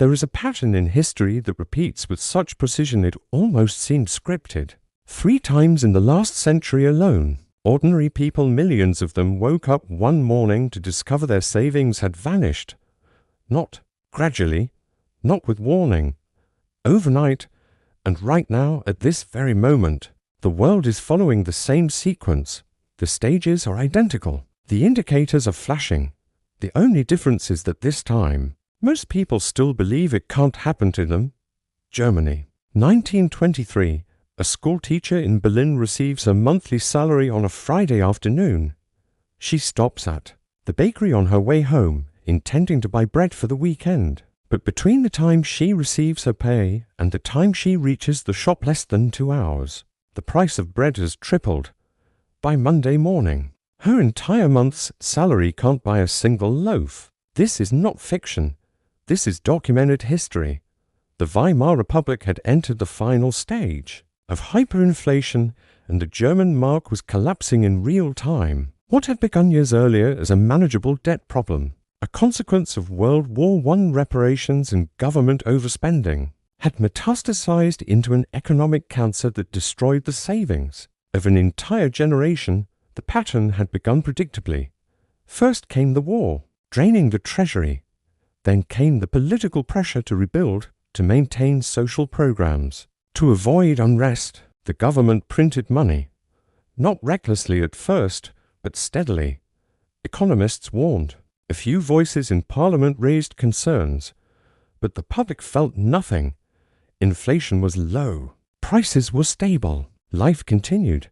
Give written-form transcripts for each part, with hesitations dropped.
There is a pattern in history that repeats with such precision it almost seems scripted. 3 times in the last century alone, ordinary people, millions of them, woke up one morning to discover their savings had vanished. Not gradually, not with warning. Overnight, and right now, at this very moment, the world is following the same sequence. The stages are identical. The indicators are flashing. The only difference is that this time, most people still believe it can't happen to them. Germany. 1923. A school teacher in Berlin receives her monthly salary on a Friday afternoon. She stops at the bakery on her way home, intending to buy bread for the weekend. But between the time she receives her pay and the time she reaches the shop, less than 2 hours, the price of bread has tripled. By Monday morning, her entire month's salary can't buy a single loaf. This is not fiction. This is documented history. The Weimar Republic had entered the final stage of hyperinflation, and the German mark was collapsing in real time. What had begun years earlier as a manageable debt problem, a consequence of World War I reparations and government overspending, had metastasized into an economic cancer that destroyed the savings of an entire generation. The pattern had begun predictably. First came the war, draining the treasury. Then came the political pressure to rebuild, to maintain social programs. To avoid unrest, the government printed money. Not recklessly at first, but steadily. Economists warned. A few voices in Parliament raised concerns, but the public felt nothing. Inflation was low. Prices were stable. Life continued.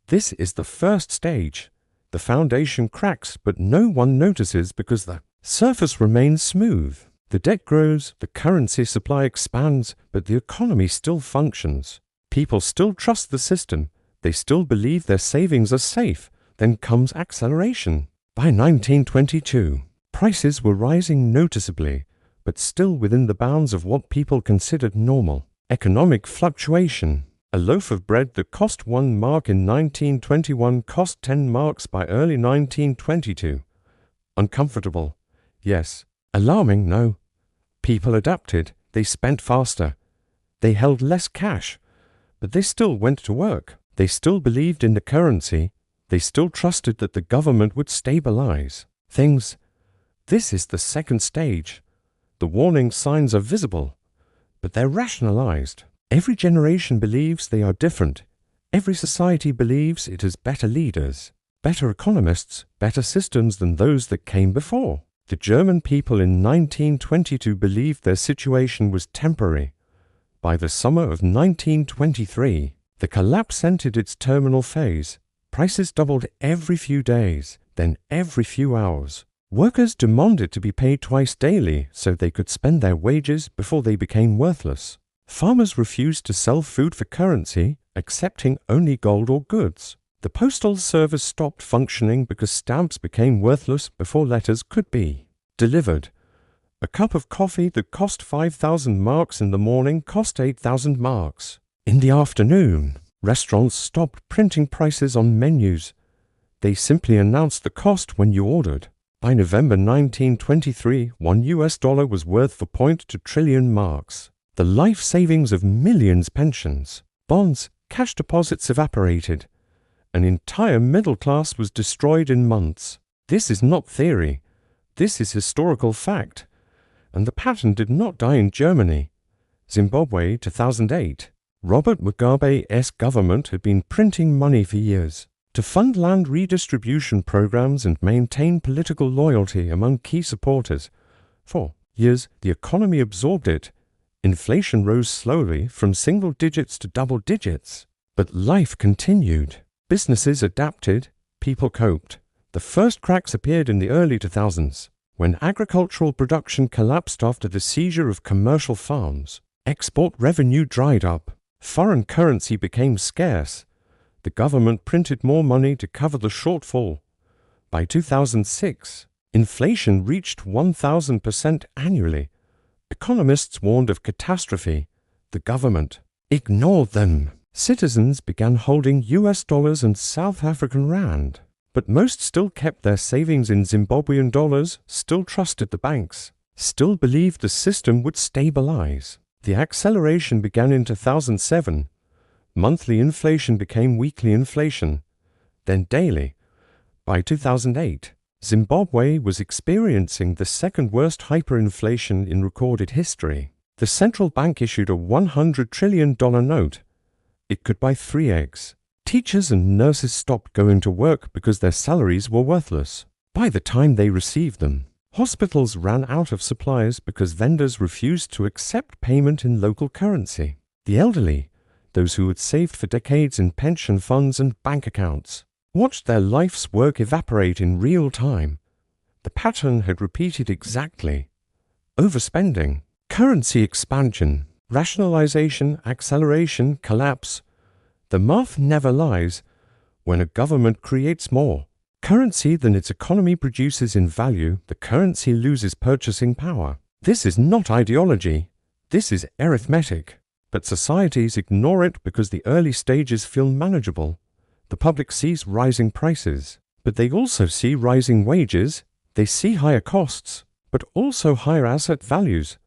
This is the first stage. The foundation cracks, but no one notices because the surface remains smooth. The debt grows, the currency supply expands, but the economy still functions. People still trust the system. They still believe their savings are safe. Then comes acceleration. By 1922, prices were rising noticeably, but still within the bounds of what people considered normal. Economic fluctuation. A loaf of bread that cost 1 mark in 1921 cost 10 marks by early 1922. Uncomfortable? Yes. Alarming? No. People adapted. They spent faster. They held less cash, but they still went to work. They still believed in the currency. They still trusted that the government would stabilize things. This is the second stage. The warning signs are visible, but they're rationalized. Every generation believes they are different. Every society believes it has better leaders, better economists, better systems than those that came before. The German people in 1922 believed their situation was temporary. By the summer of 1923, the collapse entered its terminal phase. Prices doubled every few days, then every few hours. Workers demanded to be paid twice daily so they could spend their wages before they became worthless. Farmers refused to sell food for currency, accepting only gold or goods. The postal service stopped functioning because stamps became worthless before letters could be delivered. A cup of coffee that cost 5,000 marks in the morning cost 8,000 marks. In the afternoon, restaurants stopped printing prices on menus. They simply announced the cost when you ordered. By November 1923, $1 was worth 4.2 trillion marks. The life savings of millions, pensions, bonds, cash deposits evaporated. An entire middle class was destroyed in months. This is not theory. This is historical fact. And the pattern did not die in Germany. Zimbabwe, 2008. Robert Mugabe's government had been printing money for years to fund land redistribution programs and maintain political loyalty among key supporters. For years, the economy absorbed it. Inflation rose slowly from single digits to double digits. But life continued. Businesses adapted. People coped. The first cracks appeared in the early 2000s, when agricultural production collapsed after the seizure of commercial farms. Export revenue dried up. Foreign currency became scarce. The government printed more money to cover the shortfall. By 2006, inflation reached 1,000% annually. Economists warned of catastrophe. The government ignored them. Citizens began holding US dollars and South African rand. But most still kept their savings in Zimbabwean dollars, still trusted the banks. still believed the system would stabilize. The acceleration began in 2007. Monthly inflation became weekly inflation, then daily. By 2008, Zimbabwe was experiencing the second worst hyperinflation in recorded history. The central bank issued a $100 trillion note. It could buy 3 eggs. Teachers and nurses stopped going to work because their salaries were worthless. By the time they received them, hospitals ran out of supplies because vendors refused to accept payment in local currency. The elderly, those who had saved for decades in pension funds and bank accounts, watched their life's work evaporate in real time. The pattern had repeated exactly. Overspending, currency expansion, rationalization, acceleration, collapse. The math never lies. When a government creates more currency than its economy produces in value, the currency loses purchasing power. This is not ideology. This is arithmetic. But societies ignore it because the early stages feel manageable. The public sees rising prices, but they also see rising wages. They see higher costs, but also higher asset values.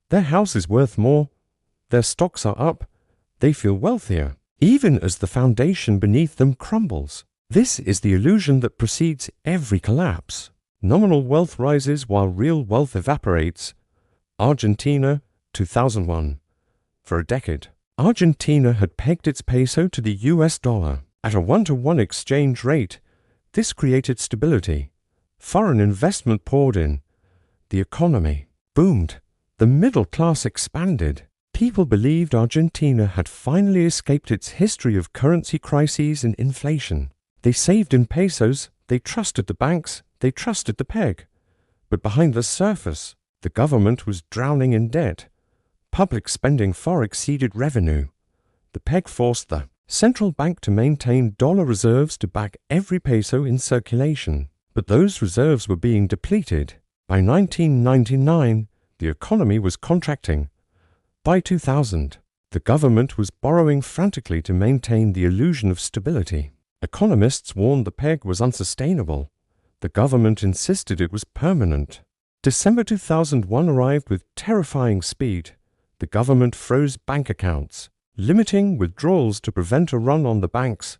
Their house is worth more. Their stocks are up. They feel wealthier, even as the foundation beneath them crumbles. This is the illusion that precedes every collapse. Nominal wealth rises while real wealth evaporates. Argentina, 2001. For a decade, Argentina had pegged its peso to the US dollar at a 1-to-1 exchange rate. This created stability. Foreign investment poured in. The economy boomed. The middle class expanded. People believed Argentina had finally escaped its history of currency crises and inflation. They saved in pesos, they trusted the banks, they trusted the peg. But behind the surface, the government was drowning in debt. Public spending far exceeded revenue. The peg forced the central bank to maintain dollar reserves to back every peso in circulation. But those reserves were being depleted. By 1999, the economy was contracting. By 2000, the government was borrowing frantically to maintain the illusion of stability. Economists warned the peg was unsustainable. The government insisted it was permanent. December 2001 arrived with terrifying speed. The government froze bank accounts, limiting withdrawals to prevent a run on the banks.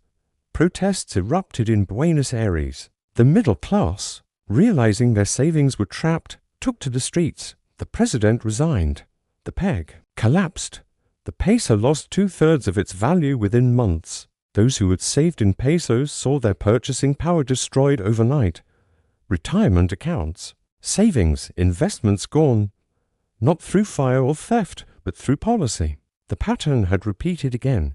Protests erupted in Buenos Aires. The middle class, realizing their savings were trapped, took to the streets. The president resigned. The peg collapsed. The peso lost 2/3 of its value within months. Those who had saved in pesos saw their purchasing power destroyed overnight. Retirement accounts, savings, investments gone. Not through fire or theft, but through policy. The pattern had repeated again.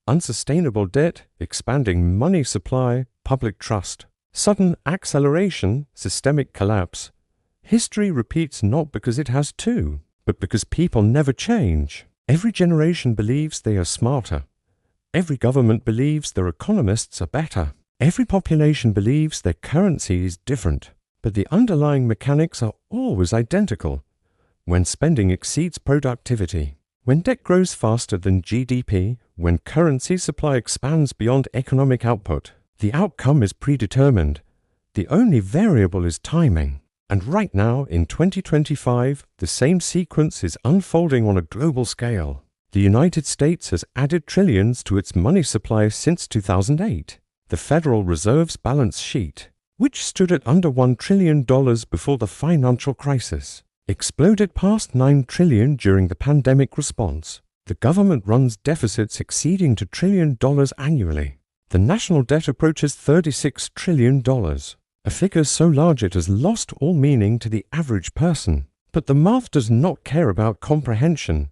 Unsustainable debt, expanding money supply, public trust. Sudden acceleration, systemic collapse. History repeats not because it has to, but because people never change. Every generation believes they are smarter. Every government believes their economists are better. Every population believes their currency is different. But the underlying mechanics are always identical. When spending exceeds productivity, when debt grows faster than GDP, when currency supply expands beyond economic output, the outcome is predetermined. The only variable is timing. And right now, in 2025, the same sequence is unfolding on a global scale. The United States has added trillions to its money supply since 2008. The Federal Reserve's balance sheet, which stood at under $1 trillion before the financial crisis, exploded past $9 trillion during the pandemic response. The government runs deficits exceeding $2 trillion annually. The national debt approaches $36 trillion, a figure so large it has lost all meaning to the average person. But the math does not care about comprehension.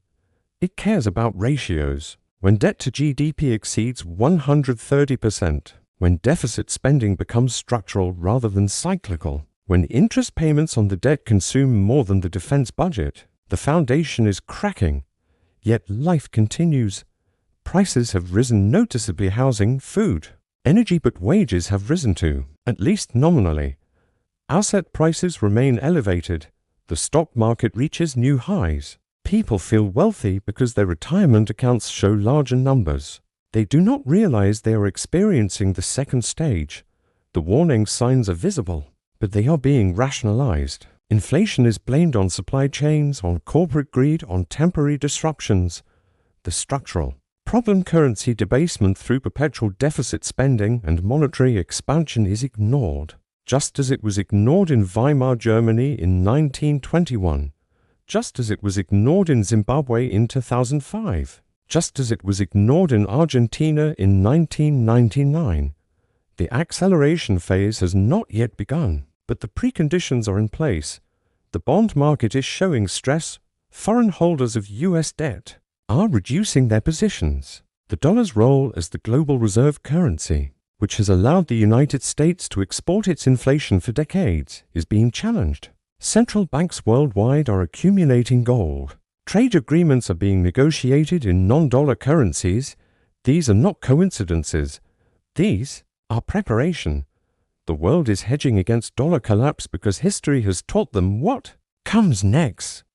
It cares about ratios. When debt to GDP exceeds 130%, when deficit spending becomes structural rather than cyclical, when interest payments on the debt consume more than the defense budget, the foundation is cracking. Yet life continues. Prices have risen noticeably: housing, food, energy, but wages have risen too, at least nominally. Asset prices remain elevated. The stock market reaches new highs. People feel wealthy because their retirement accounts show larger numbers. They do not realize they are experiencing the second stage. The warning signs are visible, but they are being rationalized. Inflation is blamed on supply chains, on corporate greed, on temporary disruptions. The structural problem currency debasement through perpetual deficit spending and monetary expansion is ignored, just as it was ignored in Weimar Germany in 1921, just as it was ignored in Zimbabwe in 2005, just as it was ignored in Argentina in 1999. The acceleration phase has not yet begun, but the preconditions are in place. The bond market is showing stress. Foreign holders of US debt are reducing their positions. The dollar's role as the global reserve currency, which has allowed the United States to export its inflation for decades, is being challenged. Central banks worldwide are accumulating gold. Trade agreements are being negotiated in non-dollar currencies. These are not coincidences. These are preparation. The world is hedging against dollar collapse because history has taught them what comes next.